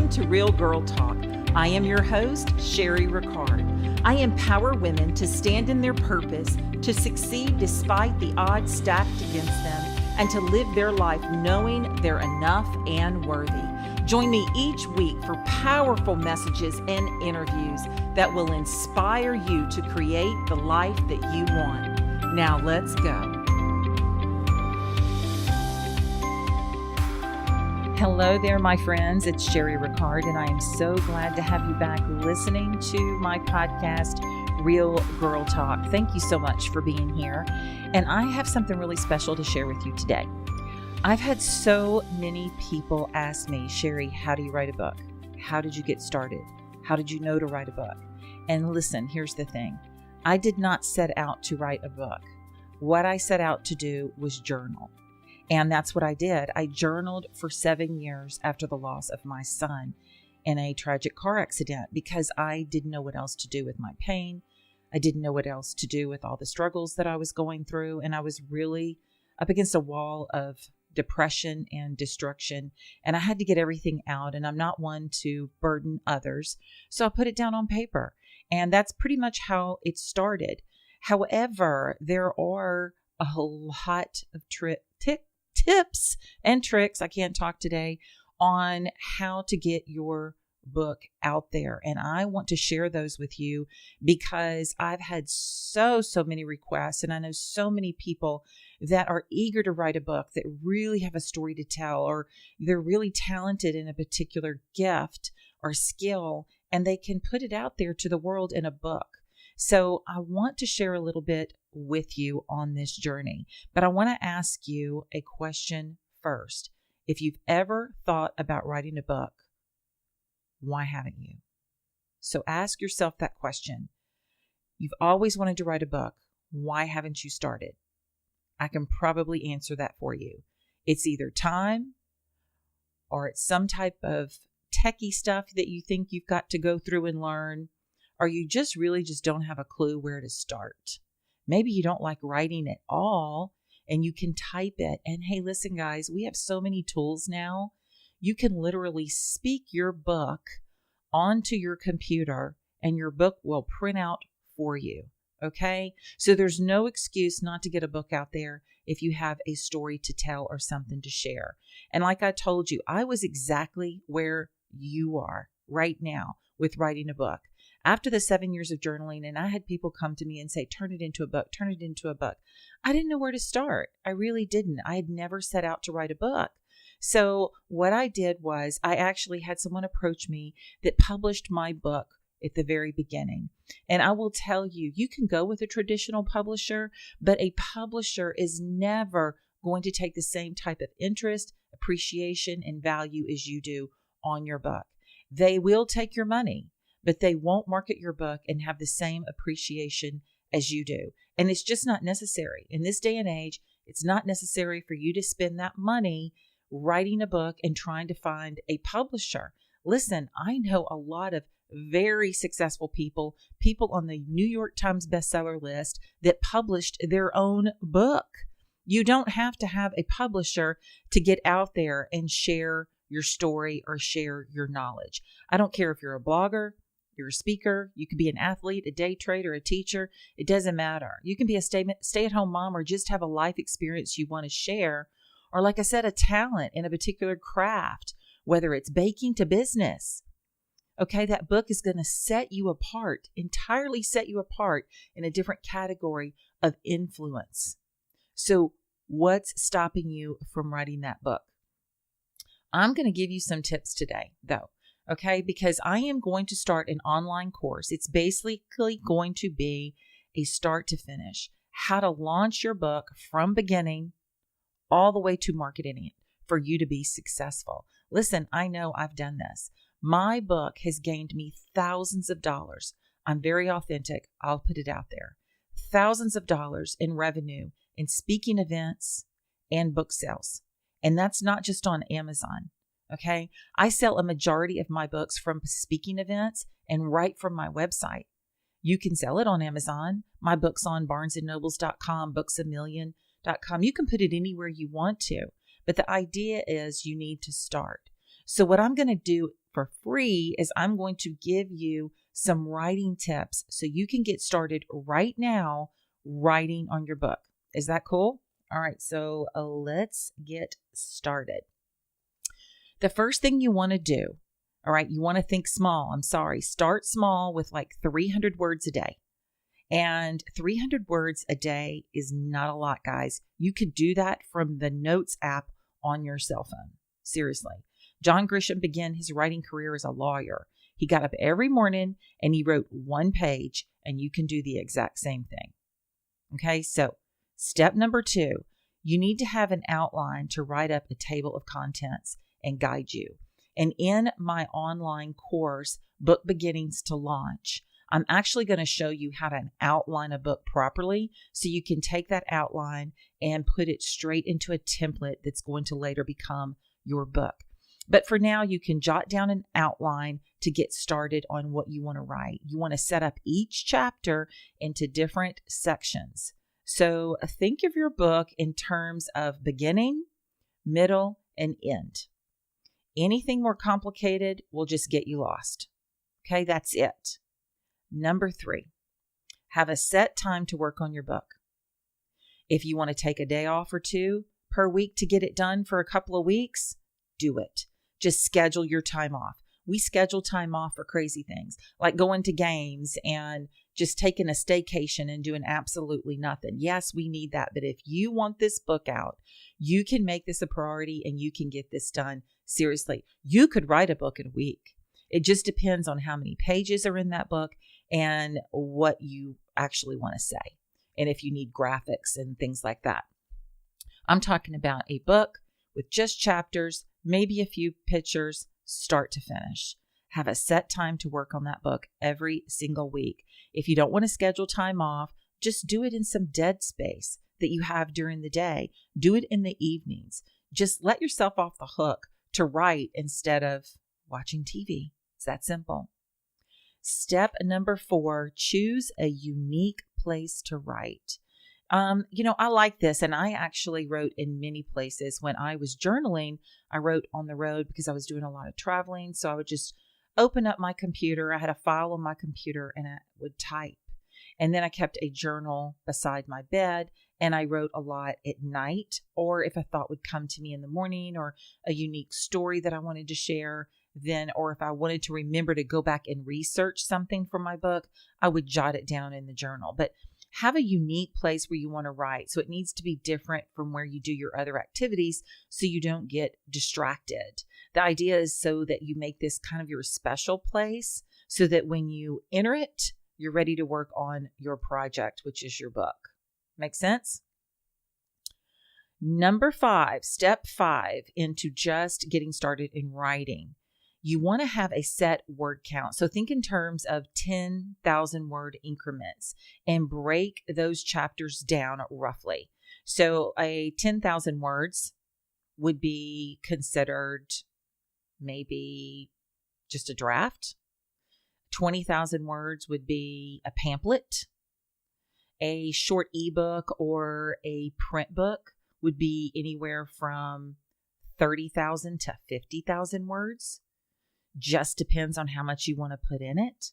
Welcome to Real Girl Talk. I am your host, Sherry Ricard. I empower women to stand in their purpose, to succeed despite the odds stacked against them, and to live their life knowing they're enough and worthy. Join me each week for powerful messages and interviews that will inspire you to create the life that you want. Now let's go. Hello there, my friends. It's Sherry Ricard, and I am so glad to have you back listening to my podcast, Real Girl Talk. Thank you so much for being here. And I have something really special to share with you today. I've had so many people ask me, Sherry, how do you write a book? How did you get started? How did you know to write a book? And listen, here's the thing. I did not set out to write a book. What I set out to do was journal. And that's what I did. I journaled for 7 years after the loss of my son in a tragic car accident because I didn't know what else to do with my pain. I didn't know what else to do with all the struggles that I was going through. And I was really up against a wall of depression and destruction. And I had to get everything out. And I'm not one to burden others. So I put it down on paper. And that's pretty much how it started. However, there are a lot of tips and tricks, I can't talk today, on how to get your book out there. And I want to share those with you because I've had so many requests, and I know so many people that are eager to write a book, that really have a story to tell, or they're really talented in a particular gift or skill, and they can put it out there to the world in a book. So I want to share a little bit with you on this journey, but I want to ask you a question first. If you've ever thought about writing a book, why haven't you? So ask yourself that question. You've always wanted to write a book. Why haven't you started? I can probably answer that for you. It's either time, or it's some type of techie stuff that you think you've got to go through and learn, or you just really don't have a clue where to start. Maybe you don't like writing at all and you can type it. And hey, listen, guys, we have so many tools now. You can literally speak your book onto your computer and your book will print out for you. Okay? So there's no excuse not to get a book out there if you have a story to tell or something to share. And like I told you, I was exactly where you are right now with writing a book. After the 7 years of journaling, and I had people come to me and say, turn it into a book, turn it into a book. I didn't know where to start. I really didn't. I had never set out to write a book. So what I did was I actually had someone approach me that published my book at the very beginning. And I will tell you, you can go with a traditional publisher, but a publisher is never going to take the same type of interest, appreciation, and value as you do on your book. They will take your money, but they won't market your book and have the same appreciation as you do. And it's just not necessary. In this day and age, it's not necessary for you to spend that money writing a book and trying to find a publisher. Listen, I know a lot of very successful people on the New York Times bestseller list that published their own book. You don't have to have a publisher to get out there and share your story or share your knowledge. I don't care if you're a blogger, you're a speaker, you could be an athlete, a day trader, a teacher. It doesn't matter. You can be a stay-at-home mom or just have a life experience you want to share. Or like I said, a talent in a particular craft, whether it's baking to business. Okay, that book is going to set you apart, entirely set you apart in a different category of influence. So what's stopping you from writing that book? I'm going to give you some tips today, though. Okay, because I am going to start an online course. It's basically going to be a start to finish, how to launch your book from beginning all the way to marketing it for you to be successful. Listen, I know I've done this. My book has gained me thousands of dollars. I'm very authentic. I'll put it out there. Thousands of dollars in revenue in speaking events and book sales. And that's not just on Amazon. Okay. I sell a majority of my books from speaking events and right from my website. You can sell it on Amazon. My book's on barnesandnobles.com, booksamillion.com. You can put it anywhere you want to, but the idea is you need to start. So what I'm going to do for free is I'm going to give you some writing tips so you can get started right now writing on your book. Is that cool? All right, so let's get started. The first thing you want to do, all right, you want to think small. Start small with like 300 words a day. And 300 words a day is not a lot, guys. You could do that from the Notes app on your cell phone. Seriously. John Grisham began his writing career as a lawyer. He got up every morning and he wrote one page, and you can do the exact same thing. Okay, so step number 2, you need to have an outline to write up a table of contents and guide you. And in my online course, Book Beginnings to Launch, I'm actually going to show you how to outline a book properly so you can take that outline and put it straight into a template that's going to later become your book. But for now, you can jot down an outline to get started on what you want to write. You want to set up each chapter into different sections. So think of your book in terms of beginning, middle, and end. Anything more complicated will just get you lost. Okay, that's it. Number 3, have a set time to work on your book. If you want to take a day off or 2 per week to get it done for a couple of weeks, do it. Just schedule your time off. We schedule time off for crazy things, like going to games and just taking a staycation and doing absolutely nothing. Yes, we need that. But if you want this book out, you can make this a priority and you can get this done. Seriously, you could write a book in a week. It just depends on how many pages are in that book and what you actually want to say. And if you need graphics and things like that. I'm talking about a book with just chapters, maybe a few pictures, start to finish. Have a set time to work on that book every single week. If you don't want to schedule time off, just do it in some dead space that you have during the day. Do it in the evenings. Just let yourself off the hook to write instead of watching TV. It's that simple. Step number 4, choose a unique place to write. I like this, and I actually wrote in many places. When I was journaling, I wrote on the road because I was doing a lot of traveling. So I would just open up my computer. I had a file on my computer and I would type. And then I kept a journal beside my bed, and I wrote a lot at night, or if a thought would come to me in the morning or a unique story that I wanted to share, or if I wanted to remember to go back and research something for my book, I would jot it down in the journal. But have a unique place where you want to write. So it needs to be different from where you do your other activities so you don't get distracted. The idea is so that you make this kind of your special place so that when you enter it, you're ready to work on your project, which is your book. Make sense? Number 5, step 5 into just getting started in writing. You want to have a set word count. So think in terms of 10,000 word increments and break those chapters down roughly. So a 10,000 words would be considered maybe just a draft. 20,000 words would be a pamphlet. A short ebook or a print book would be anywhere from 30,000 to 50,000 words. Just depends on how much you want to put in it.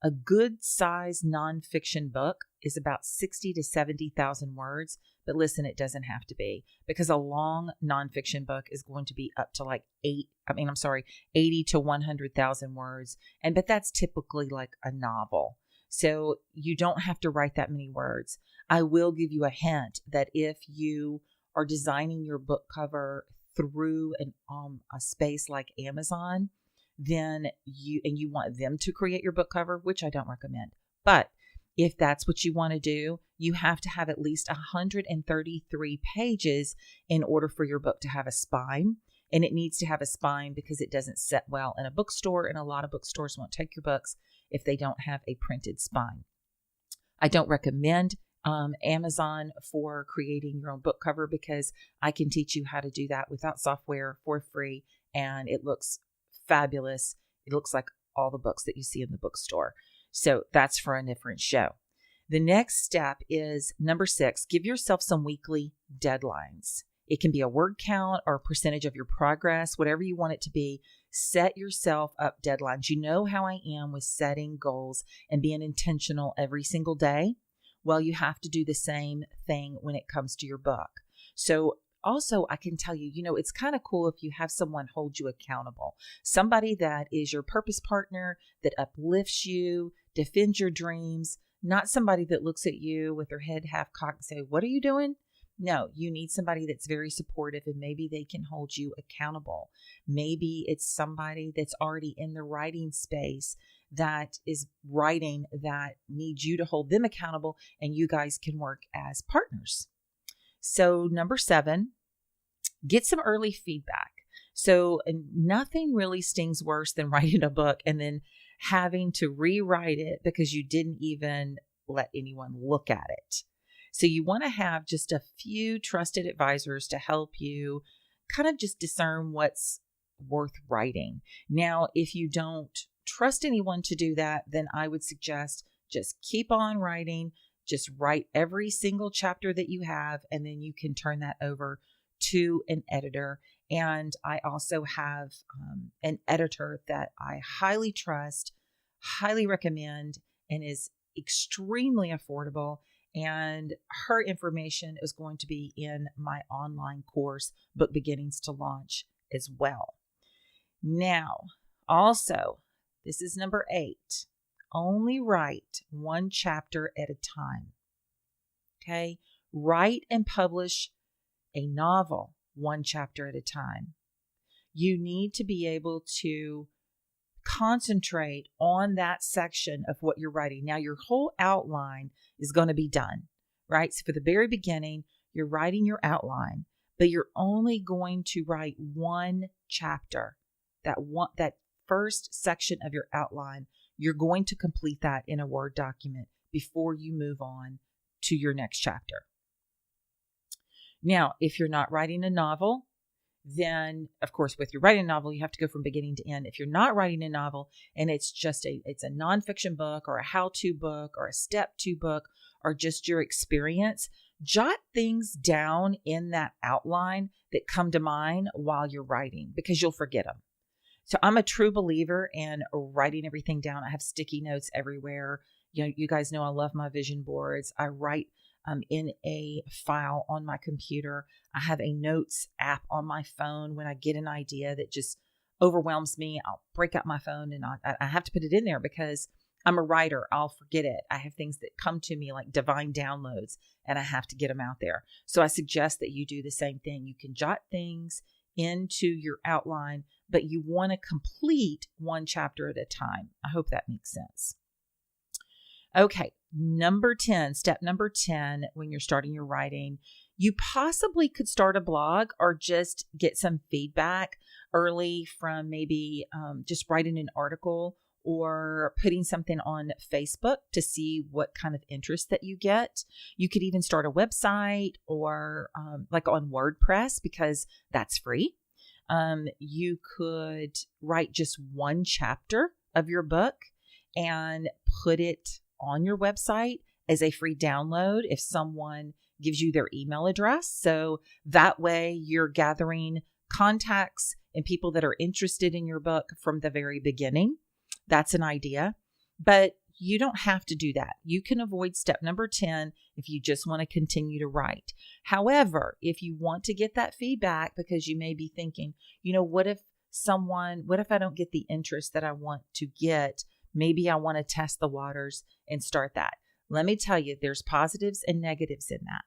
A good size nonfiction book is about 60 to 70,000 words. But listen, it doesn't have to be, because a long nonfiction book is going to be up to like 80 to 100,000 words. But that's typically like a novel. So you don't have to write that many words. I will give you a hint that if you are designing your book cover through a space like Amazon, then you want them to create your book cover, which I don't recommend. But if that's what you want to do, you have to have at least 133 pages in order for your book to have a spine. And it needs to have a spine because it doesn't set well in a bookstore, and a lot of bookstores won't take your books if they don't have a printed spine. I don't recommend Amazon for creating your own book cover because I can teach you how to do that without software for free, and it looks fabulous. It looks like all the books that you see in the bookstore. So that's for a different show. The next step is number 6, give yourself some weekly deadlines. It can be a word count or a percentage of your progress, whatever you want it to be. Set yourself up deadlines. You know how I am with setting goals and being intentional every single day. Well, you have to do the same thing when it comes to your book. So also, I can tell you, it's kind of cool if you have someone hold you accountable. Somebody that is your purpose partner, that uplifts you, defends your dreams, not somebody that looks at you with their head half cocked and say, "What are you doing?" No, you need somebody that's very supportive, and maybe they can hold you accountable. Maybe it's somebody that's already in the writing space that is writing that needs you to hold them accountable, and you guys can work as partners. So number 7, get some early feedback. So nothing really stings worse than writing a book and then having to rewrite it because you didn't even let anyone look at it. So you want to have just a few trusted advisors to help you kind of just discern what's worth writing. Now, if you don't trust anyone to do that, then I would suggest just keep on writing. Just write every single chapter that you have, and then you can turn that over to an editor. And I also have an editor that I highly trust, highly recommend, and is extremely affordable. And her information is going to be in my online course, Book Beginnings to Launch, as well. Now, also, this is number 8. Only write one chapter at a time. Okay? Write and publish a novel one chapter at a time. You need to be able to concentrate on that section of what you're writing. Now, your whole outline is going to be done, right? So for the very beginning, you're writing your outline, but you're only going to write one chapter. That first section of your outline, you're going to complete that in a Word document before you move on to your next chapter. Now, if you're not writing a novel, then of course, with your writing a novel, you have to go from beginning to end. If you're not writing a novel and it's a nonfiction book or a how-to book or a step-to book or just your experience, jot things down in that outline that come to mind while you're writing because you'll forget them. So I'm a true believer in writing everything down. I have sticky notes everywhere. You guys know I love my vision boards. I write in a file on my computer. I have a notes app on my phone. When I get an idea that just overwhelms me, I'll break out my phone and I have to put it in there because I'm a writer. I'll forget it. I have things that come to me like divine downloads and I have to get them out there. So I suggest that you do the same thing. You can jot things into your outline, but you want to complete one chapter at a time. I hope that makes sense. Okay, step number 10, when you're starting your writing, you possibly could start a blog or just get some feedback early from maybe just writing an article or putting something on Facebook to see what kind of interest that you get. You could even start a website or like on WordPress because that's free. You could write just one chapter of your book and put it on your website as a free download if someone gives you their email address. So that way you're gathering contacts and people that are interested in your book from the very beginning. That's an idea, but you don't have to do that. You can avoid step number 10 if you just want to continue to write. However, if you want to get that feedback because you may be thinking, what if I don't get the interest that I want to get? Maybe I want to test the waters and start that. Let me tell you, there's positives and negatives in that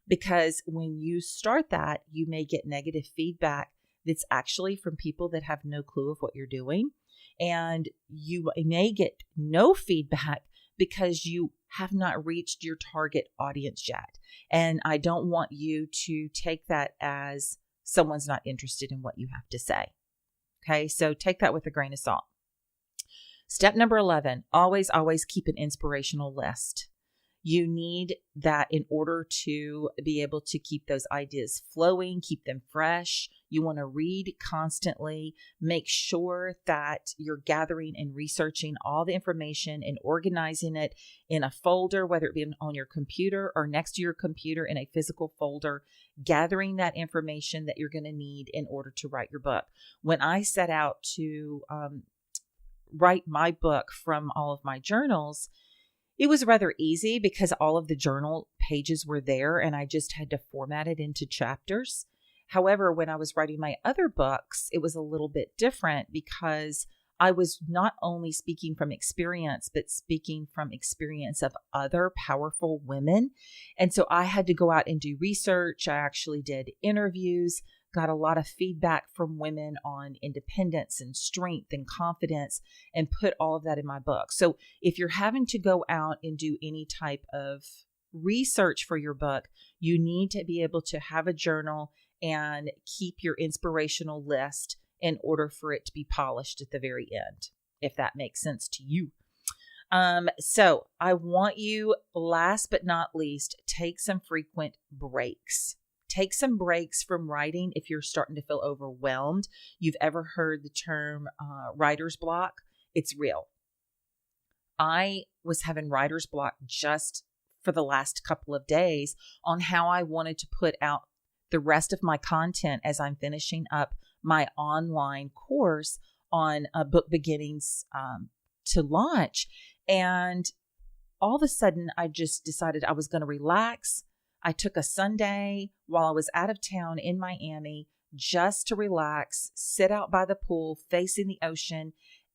because when you start that, you may get negative feedback that's actually from people that have no clue of what you're doing. And you may get no feedback because you have not reached your target audience yet. And I don't want you to take that as someone's not interested in what you have to say. Okay, so take that with a grain of salt. Step number 11, always keep an inspirational list. You need that in order to be able to keep those ideas flowing, keep them fresh. You want to read constantly. Make sure that you're gathering and researching all the information and organizing it in a folder, whether it be on your computer or next to your computer in a physical folder, gathering that information that you're going to need in order to write your book. When I set out to write my book from all of my journals, it was rather easy because all of the journal pages were there and I just had to format it into chapters. However, when I was writing my other books, it was a little bit different because I was not only speaking from experience, but speaking from experience of other powerful women. And so I had to go out and do research. I actually did interviews, got a lot of feedback from women on independence and strength and confidence, and put all of that in my book. So if you're having to go out and do any type of research for your book, you need to be able to have a journal and keep your inspirational list in order for it to be polished at the very end, if that makes sense to you. So I want you, last but not least, take some frequent breaks. Take some breaks from writing if you're starting to feel overwhelmed. You've ever heard the term writer's block? It's real. I was having writer's block just for the last couple of days on how I wanted to put out the rest of my content as I'm finishing up my online course on book beginnings to launch. And all of a sudden, I just decided I was going to relax. I took a Sunday while I was out of town in Miami just to relax, sit out by the pool, facing the ocean.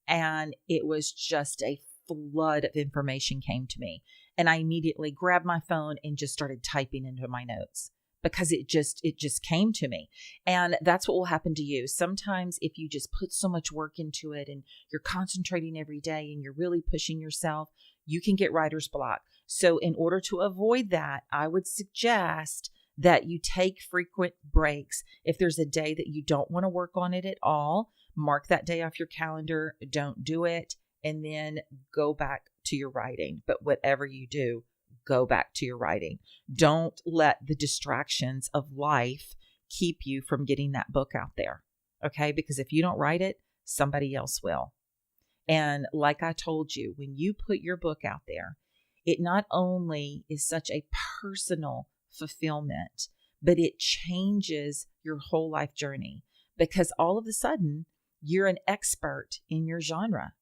And it was just a flood of information came to me. And I immediately grabbed my phone and just started typing into my notes because it just came to me. And that's what will happen to you. Sometimes if you just put so much work into it and you're concentrating every day and you're really pushing yourself, you can get writer's block. So in order to avoid that, I would suggest that you take frequent breaks. If there's a day that you don't want to work on it at all, mark that day off your calendar, don't do it, and then go back to your writing. But whatever you do, go back to your writing. Don't let the distractions of life keep you from getting that book out there. Okay? Because if you don't write it, somebody else will. And like I told you, when you put your book out there, it not only is such a personal fulfillment, but it changes your whole life journey because all of a sudden you're an expert in your genre,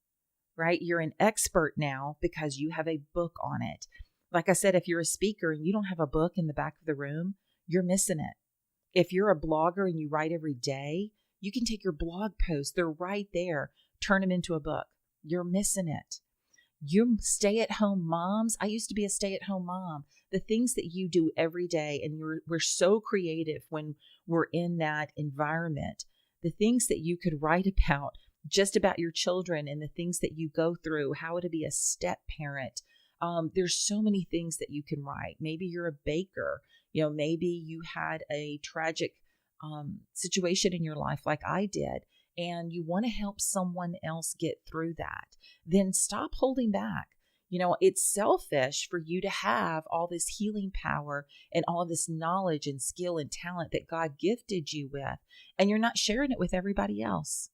right? You're an expert now because you have a book on it. Like I said, if you're a speaker and you don't have a book in the back of the room, you're missing it. If you're a blogger and you write every day, you can take your blog posts. They're right there. Turn them into a book. You're missing it. You stay-at-home moms. I used to be a stay-at-home mom. The things that you do every day, and we're so creative when we're in that environment. The things that you could write about, just about your children and the things that you go through, how to be a step parent. There's so many things that you can write. Maybe you're a baker. Maybe you had a tragic situation in your life like I did, and you want to help someone else get through that. Then stop holding back. It's selfish for you to have all this healing power and all this knowledge and skill and talent that God gifted you with, and you're not sharing it with everybody else.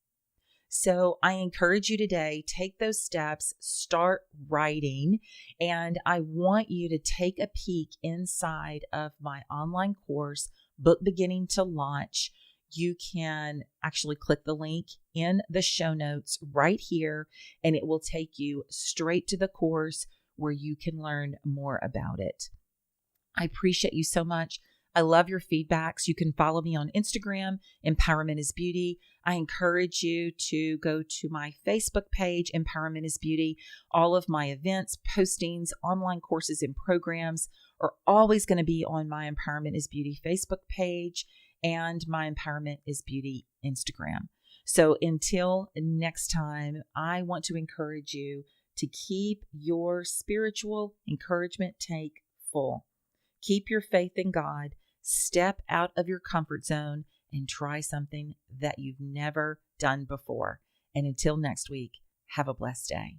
So I encourage you today, take those steps, start writing, and I want you to take a peek inside of my online course, Book Beginning to Launch. You can actually click the link in the show notes right here, and it will take you straight to the course where you can learn more about it. I appreciate you so much. I love your feedbacks. You can follow me on Instagram, Empowerment is Beauty. I encourage you to go to my Facebook page, Empowerment is Beauty. All of my events, postings, online courses, and programs are always going to be on my Empowerment is Beauty Facebook page and my Empowerment is Beauty Instagram. So until next time, I want to encourage you to keep your spiritual encouragement tank full. Keep your faith in God. Step out of your comfort zone and try something that you've never done before. And until next week, have a blessed day.